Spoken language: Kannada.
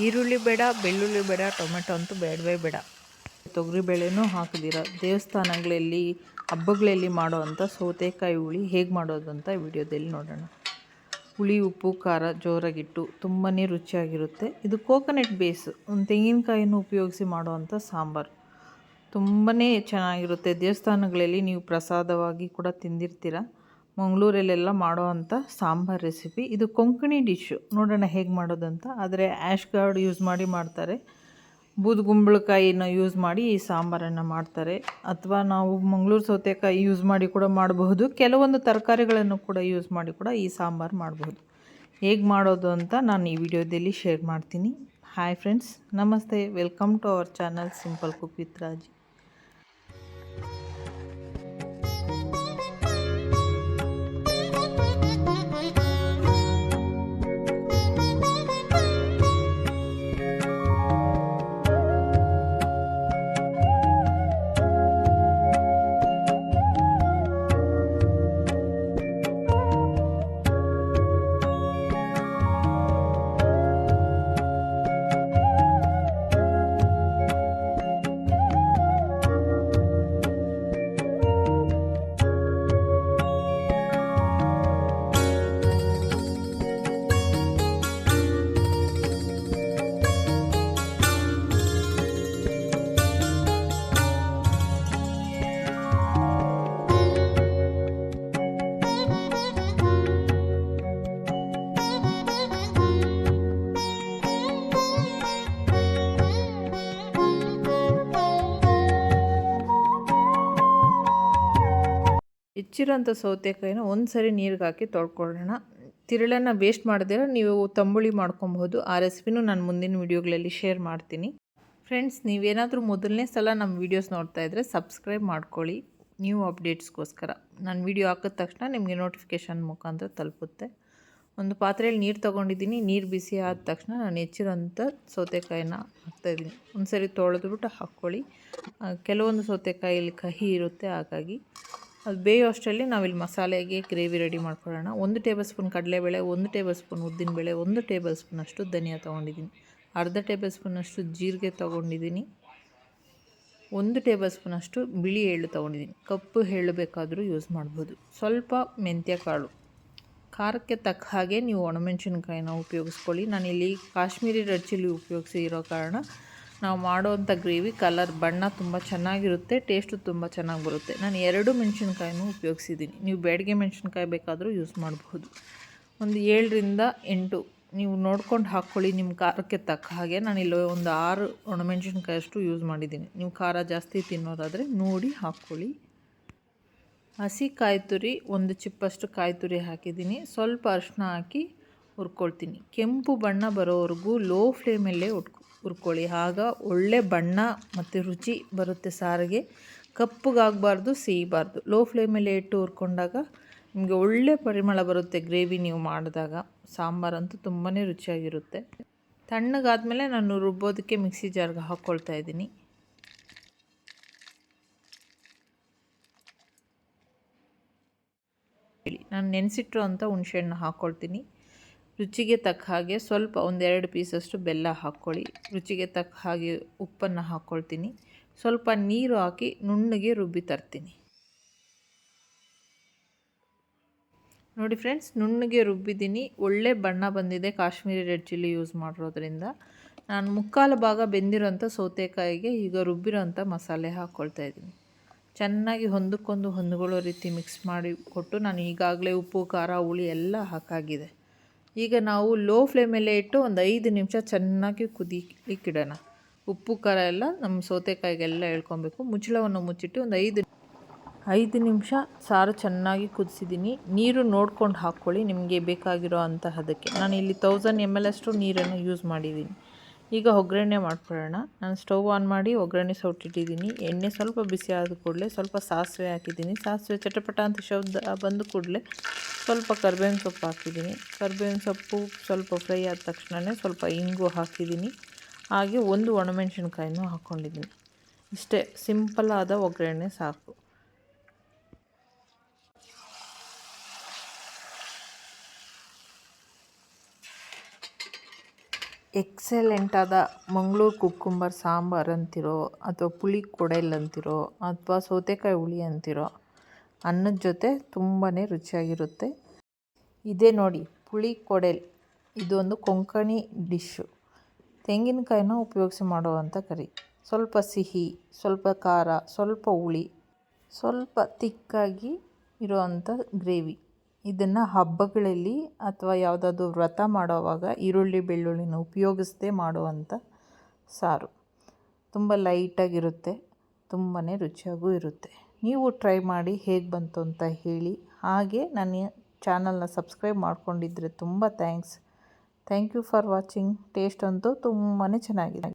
ಈರುಳ್ಳಿ ಬೇಡ, ಬೆಳ್ಳುಳ್ಳಿ ಬೇಡ, ಟೊಮೆಟೊ ಅಂತೂ ಬೇಡವೇ ಬೇಡ. ತೊಗರಿಬೇಳೆನೂ ಹಾಕಿದಿರ ದೇವಸ್ಥಾನಗಳಲ್ಲಿ ಹಬ್ಬಗಳಲ್ಲಿ ಮಾಡೋವಂಥ ಸೌತೆಕಾಯಿ ಹುಳಿ ಹೇಗೆ ಮಾಡೋದು ಅಂತ ವಿಡಿಯೋದಲ್ಲಿ ನೋಡೋಣ. ಹುಳಿ ಉಪ್ಪು ಖಾರ ಜೋರಾಗಿಟ್ಟು ತುಂಬಾ ರುಚಿಯಾಗಿರುತ್ತೆ. ಇದು ಕೋಕೋನಟ್ ಬೇಸ್, ಒಂದು ತೆಂಗಿನಕಾಯಿಯನ್ನು ಉಪಯೋಗಿಸಿ ಮಾಡುವಂಥ ಸಾಂಬಾರು ತುಂಬಾ ಚೆನ್ನಾಗಿರುತ್ತೆ. ದೇವಸ್ಥಾನಗಳಲ್ಲಿ ನೀವು ಪ್ರಸಾದವಾಗಿ ಕೂಡ ತಿಂದಿರ್ತೀರ. ಮಂಗಳೂರಲ್ಲೆಲ್ಲ ಮಾಡೋವಂಥ ಸಾಂಬಾರು ರೆಸಿಪಿ. ಇದು ಕೊಂಕಣಿ ಡಿಶ್ಶು. ನೋಡೋಣ ಹೇಗೆ ಮಾಡೋದಂತ. ಆದರೆ ಆ್ಯಶ್ ಗಾರ್ಡ್ ಯೂಸ್ ಮಾಡಿ ಮಾಡ್ತಾರೆ, ಬೂದುಗುಂಬಳಕಾಯಿನ ಯೂಸ್ ಮಾಡಿ ಈ ಸಾಂಬಾರನ್ನು ಮಾಡ್ತಾರೆ, ಅಥವಾ ನಾವು ಮಂಗಳೂರು ಸೌತೆಕಾಯಿ ಯೂಸ್ ಮಾಡಿ ಕೂಡ ಮಾಡಬಹುದು. ಕೆಲವೊಂದು ತರಕಾರಿಗಳನ್ನು ಕೂಡ ಯೂಸ್ ಮಾಡಿ ಕೂಡ ಈ ಸಾಂಬಾರು ಮಾಡಬಹುದು. ಹೇಗೆ ಮಾಡೋದು ಅಂತ ನಾನು ಈ ವಿಡಿಯೋದಲ್ಲಿ ಶೇರ್ ಮಾಡ್ತೀನಿ. ಹಾಯ್ ಫ್ರೆಂಡ್ಸ್, ನಮಸ್ತೆ, welcome to our channel simple cook with Raji. ಹೆಚ್ಚಿರೋಂಥ ಸೌತೆಕಾಯಿನ ಒಂದು ಸರಿ ನೀರಿಗೆ ಹಾಕಿ ತೊಳ್ಕೊಳ್ಳೋಣ. ತಿರುಳನ್ನು ವೇಸ್ಟ್ ಮಾಡಿದ್ರೆ ನೀವು ತಂಬುಳಿ ಮಾಡ್ಕೊಬಹುದು. ಆ ರೆಸಿಪಿನೂ ನಾನು ಮುಂದಿನ ವೀಡಿಯೋಗಳಲ್ಲಿ ಶೇರ್ ಮಾಡ್ತೀನಿ. ಫ್ರೆಂಡ್ಸ್, ನೀವೇನಾದರೂ ಮೊದಲನೇ ಸಲ ನಮ್ಮ ವೀಡಿಯೋಸ್ ನೋಡ್ತಾ ಇದ್ದರೆ ಸಬ್ಸ್ಕ್ರೈಬ್ ಮಾಡ್ಕೊಳ್ಳಿ, ನ್ಯೂ ಅಪ್ಡೇಟ್ಸ್ಗೋಸ್ಕರ. ನಾನು ವೀಡಿಯೋ ಹಾಕಿದ ತಕ್ಷಣ ನಿಮಗೆ ನೋಟಿಫಿಕೇಷನ್ ಮುಖಾಂತರ ತಲುಪುತ್ತೆ. ಒಂದು ಪಾತ್ರೆಯಲ್ಲಿ ನೀರು ತೊಗೊಂಡಿದ್ದೀನಿ. ನೀರು ಬಿಸಿ ಆದ ತಕ್ಷಣ ನಾನು ಹೆಚ್ಚಿರೋಂಥ ಸೌತೆಕಾಯಿನ ಹಾಕ್ತಾಯಿದ್ದೀನಿ. ಒಂದು ಸರಿ ತೊಳೆದ್ಬಿಟ್ಟು ಹಾಕ್ಕೊಳ್ಳಿ. ಕೆಲವೊಂದು ಸೌತೆಕಾಯಲ್ಲಿ ಕಹಿ ಇರುತ್ತೆ, ಹಾಗಾಗಿ ಅದು ಬೇಯೋ ಅಷ್ಟರಲ್ಲಿ ನಾವಿಲ್ಲಿ ಮಸಾಲೆಗೆ ಗ್ರೇವಿ ರೆಡಿ ಮಾಡ್ಕೊಳ್ಳೋಣ. 1 ಟೇಬಲ್ ಸ್ಪೂನ್ ಕಡಲೆಬೇಳೆ, 1 ಟೇಬಲ್ ಸ್ಪೂನ್ ಉದ್ದಿನಬೇಳೆ, 1 ಟೇಬಲ್ ಸ್ಪೂನಷ್ಟು ಧನಿಯಾ ತೊಗೊಂಡಿದ್ದೀನಿ, ಅರ್ಧ ಟೇಬಲ್ ಸ್ಪೂನಷ್ಟು ಜೀರಿಗೆ ತೊಗೊಂಡಿದ್ದೀನಿ, 1 ಟೇಬಲ್ ಸ್ಪೂನಷ್ಟು ಬಿಳಿ ಎಳ್ಳು ತೊಗೊಂಡಿದ್ದೀನಿ. ಕಪ್ಪು ಎಳ್ಳು ಬೇಕಾದರೂ ಯೂಸ್ ಮಾಡ್ಬೋದು. ಸ್ವಲ್ಪ ಮೆಂತ್ಯ ಕಾಳು. ಖಾರಕ್ಕೆ ತಕ್ಕ ಹಾಗೆ ನೀವು ಒಣಮೆಣಸಿನ್ಕಾಯಿನ ಉಪಯೋಗಿಸ್ಕೊಳ್ಳಿ. ನಾನಿಲ್ಲಿ ಕಾಶ್ಮೀರಿ ರೆಡ್ ಚಿಲ್ಲಿ ಉಪಯೋಗಿಸಿ ಇರೋ ಕಾರಣ ನಾವು ಮಾಡೋವಂಥ ಗ್ರೇವಿ ಕಲರ್ ಬಣ್ಣ ತುಂಬ ಚೆನ್ನಾಗಿರುತ್ತೆ, ಟೇಸ್ಟು ತುಂಬ ಚೆನ್ನಾಗಿ ಬರುತ್ತೆ. ನಾನು 2 ಮೆಣಸಿನ್ಕಾಯಿನೂ ಉಪಯೋಗಿಸಿದ್ದೀನಿ. ನೀವು ಬ್ಯಾಡಗೆ ಮೆಣಸಿನ್ಕಾಯಿ ಬೇಕಾದರೂ ಯೂಸ್ ಮಾಡಬಹುದು. ಒಂದು 7ರಿಂದ 8 ನೀವು ನೋಡ್ಕೊಂಡು ಹಾಕ್ಕೊಳ್ಳಿ ನಿಮ್ಮ ಖಾರಕ್ಕೆ ತಕ್ಕ ಹಾಗೆ. ನಾನಿಲ್ಲಿ ಒಂದು 6 ಒಣಮೆಣಸಿನ್ಕಾಯಿ ಅಷ್ಟು ಯೂಸ್ ಮಾಡಿದ್ದೀನಿ. ನೀವು ಖಾರ ಜಾಸ್ತಿ ತಿನ್ನೋದಾದರೆ ನೋಡಿ ಹಾಕ್ಕೊಳ್ಳಿ. ಹಸಿ ಕಾಯಿ ತುರಿ, 1 ಚಿಪ್ಪಷ್ಟು ಕಾಯಿ ತುರಿ ಹಾಕಿದ್ದೀನಿ. ಸ್ವಲ್ಪ ಅರಿಶಿನ ಹಾಕಿ ಹುರ್ಕೊಳ್ತೀನಿ. ಕೆಂಪು ಬಣ್ಣ ಬರೋವರೆಗೂ ಲೋ ಫ್ಲೇಮಲ್ಲೇ ಹುರ್ಕೊಳ್ಳಿ. ಆಗ ಒಳ್ಳೆ ಬಣ್ಣ ಮತ್ತು ರುಚಿ ಬರುತ್ತೆ ಸಾರಿಗೆ. ಕಪ್ಪಗಾಗಬಾರ್ದು, ಸಿಹಿಬಾರ್ದು. ಲೋ ಫ್ಲೇಮಲ್ಲೇ ಇಟ್ಟು ಹುರ್ಕೊಂಡಾಗ ನಿಮಗೆ ಒಳ್ಳೆ ಪರಿಮಳ ಬರುತ್ತೆ. ಗ್ರೇವಿ ನೀವು ಮಾಡಿದಾಗ ಸಾಂಬಾರಂತೂ ತುಂಬಾ ರುಚಿಯಾಗಿರುತ್ತೆ. ತಣ್ಣಗಾದಮೇಲೆ ನಾನು ರುಬ್ಬೋದಕ್ಕೆ ಮಿಕ್ಸಿ ಜಾರ್ಗೆ ಹಾಕ್ಕೊಳ್ತಾ ಇದ್ದೀನಿ. ನಾನು ನೆನೆಸಿಟ್ಟಿರೋ ಅಂಥ ಹುಣಸೆಹಣ್ಣು ಹಾಕ್ಕೊಳ್ತೀನಿ. ರುಚಿಗೆ ತಕ್ಕ ಹಾಗೆ ಸ್ವಲ್ಪ 1-2 ಪೀಸಷ್ಟು ಬೆಲ್ಲ ಹಾಕ್ಕೊಳ್ಳಿ. ರುಚಿಗೆ ತಕ್ಕ ಹಾಗೆ ಉಪ್ಪನ್ನು ಹಾಕ್ಕೊಳ್ತೀನಿ. ಸ್ವಲ್ಪ ನೀರು ಹಾಕಿ ನುಣ್ಣಗೆ ರುಬ್ಬಿ ತರ್ತೀನಿ. ನೋಡಿ ಫ್ರೆಂಡ್ಸ್, ನುಣ್ಣಗೆ ರುಬ್ಬಿದ್ದೀನಿ. ಒಳ್ಳೆ ಬಣ್ಣ ಬಂದಿದೆ ಕಾಶ್ಮೀರಿ ರೆಡ್ ಚಿಲ್ಲಿ ಯೂಸ್ ಮಾಡಿರೋದ್ರಿಂದ. ನಾನು 3/4 ಭಾಗ ಬೆಂದಿರೋಂಥ ಸೌತೆಕಾಯಿಗೆ ಈಗ ರುಬ್ಬಿರೋಂಥ ಮಸಾಲೆ ಹಾಕ್ಕೊಳ್ತಾ ಇದ್ದೀನಿ. ಚೆನ್ನಾಗಿ ಒಂದಕ್ಕೊಂದು ಹೊಂದ್ಕೊಳ್ಳೋ ರೀತಿ ಮಿಕ್ಸ್ ಮಾಡಿ ಕೊಟ್ಟು, ನಾನು ಈಗಾಗಲೇ ಉಪ್ಪು ಖಾರ ಹುಳಿ ಎಲ್ಲ ಹಾಕಾಗಿದೆ. ಈಗ ನಾವು ಲೋ ಫ್ಲೇಮಲ್ಲೇ ಇಟ್ಟು ಒಂದು 5 ನಿಮಿಷ ಚೆನ್ನಾಗಿ ಕುದಿಲಿಕ್ಕಿಡೋಣ. ಉಪ್ಪು ಖಾರ ಎಲ್ಲ ನಮ್ಮ ಸೌತೆಕಾಯಿಗೆಲ್ಲ ಎಳ್ಕೊಬೇಕು. ಮುಚ್ಚಳವನ್ನು ಮುಚ್ಚಿಟ್ಟು ಒಂದು 5 ನಿಮಿಷ ಸಾರು ಚೆನ್ನಾಗಿ ಕುದಿಸಿದ್ದೀನಿ. ನೀರು ನೋಡ್ಕೊಂಡು ಹಾಕ್ಕೊಳ್ಳಿ ನಿಮಗೆ ಬೇಕಾಗಿರೋ ಅಂತಹದಕ್ಕೆ. ನಾನು ಇಲ್ಲಿ 1000 ml ಅಷ್ಟು ನೀರನ್ನು ಯೂಸ್ ಮಾಡಿದ್ದೀನಿ. ಈಗ ಒಗ್ಗರಣೆ ಮಾಡ್ಕೊಳ್ಳೋಣ. ನಾನು ಸ್ಟವ್ ಆನ್ ಮಾಡಿ ಒಗ್ಗರಣೆ ಸೌಟಿಟ್ಟಿದ್ದೀನಿ. ಎಣ್ಣೆ ಸ್ವಲ್ಪ ಬಿಸಿ ಆದ ಕೂಡಲೇ ಸ್ವಲ್ಪ ಸಾಸಿವೆ ಹಾಕಿದ್ದೀನಿ. ಸಾಸಿವೆ ಚಟಪಟ ಅಂತ ಶಬ್ದ ಬಂದ ಕೂಡಲೇ ಸ್ವಲ್ಪ ಕರಿಬೇವಿನ ಸೊಪ್ಪು ಹಾಕಿದ್ದೀನಿ. ಕರಿಬೇವಿನ ಸೊಪ್ಪು ಸ್ವಲ್ಪ ಫ್ರೈ ಆದ ತಕ್ಷಣವೇ ಸ್ವಲ್ಪ ಇಂಗು ಹಾಕಿದ್ದೀನಿ. ಹಾಗೆ 1 ಒಣಮೆಣಸಿನ್ಕಾಯಿನೂ ಹಾಕ್ಕೊಂಡಿದ್ದೀನಿ. ಇಷ್ಟೇ ಸಿಂಪಲ್ ಆದ ಒಗ್ಗರಣೆ ಸಾಕು. ಎಕ್ಸಲೆಂಟಾದ ಮಂಗಳೂರು ಕುಕ್ಕುಂಬರ್ ಸಾಂಬಾರು ಅಂತಿರೋ ಅಥವಾ ಪುಳಿ ಕೊಡೆಲ್ ಅಂತಿರೋ ಅಥವಾ ಸೌತೆಕಾಯಿ ಹುಳಿ ಅಂತಿರೋ ಅನ್ನದ ಜೊತೆ ತುಂಬಾ ರುಚಿಯಾಗಿರುತ್ತೆ. ಇದೇ ನೋಡಿ ಪುಳಿ ಕೊಡೆಲ್, ಇದೊಂದು ಕೊಂಕಣಿ ಡಿಶ್ಶು. ತೆಂಗಿನಕಾಯಿನ ಉಪಯೋಗಿಸಿ ಮಾಡುವಂಥ ಕರಿ. ಸ್ವಲ್ಪ ಸಿಹಿ, ಸ್ವಲ್ಪ ಖಾರ, ಸ್ವಲ್ಪ ಹುಳಿ, ಸ್ವಲ್ಪ ತಿಕ್ಕಾಗಿ ಇರೋವಂಥ ಗ್ರೇವಿ. ಇದನ್ನು ಹಬ್ಬಗಳಲ್ಲಿ ಅಥವಾ ಯಾವುದಾದ್ರು ವ್ರತ ಮಾಡೋವಾಗ ಈರುಳ್ಳಿ ಬೆಳ್ಳುಳ್ಳಿನ ಉಪಯೋಗಿಸದೆ ಮಾಡುವಂಥ ಸಾರು. ತುಂಬ ಲೈಟಾಗಿರುತ್ತೆ, ತುಂಬಾ ರುಚಿಯಾಗೂ ಇರುತ್ತೆ. ನೀವು ಟ್ರೈ ಮಾಡಿ ಹೇಗೆ ಬಂತು ಅಂತ ಹೇಳಿ. ಹಾಗೆ ನನ್ನ ಚಾನಲ್ನ ಸಬ್ಸ್ಕ್ರೈಬ್ ಮಾಡ್ಕೊಂಡಿದ್ರೆ ತುಂಬ thanks. Thank you for watching. Taste ಅಂತೂ ತುಂಬಾ ಚೆನ್ನಾಗಿದೆ.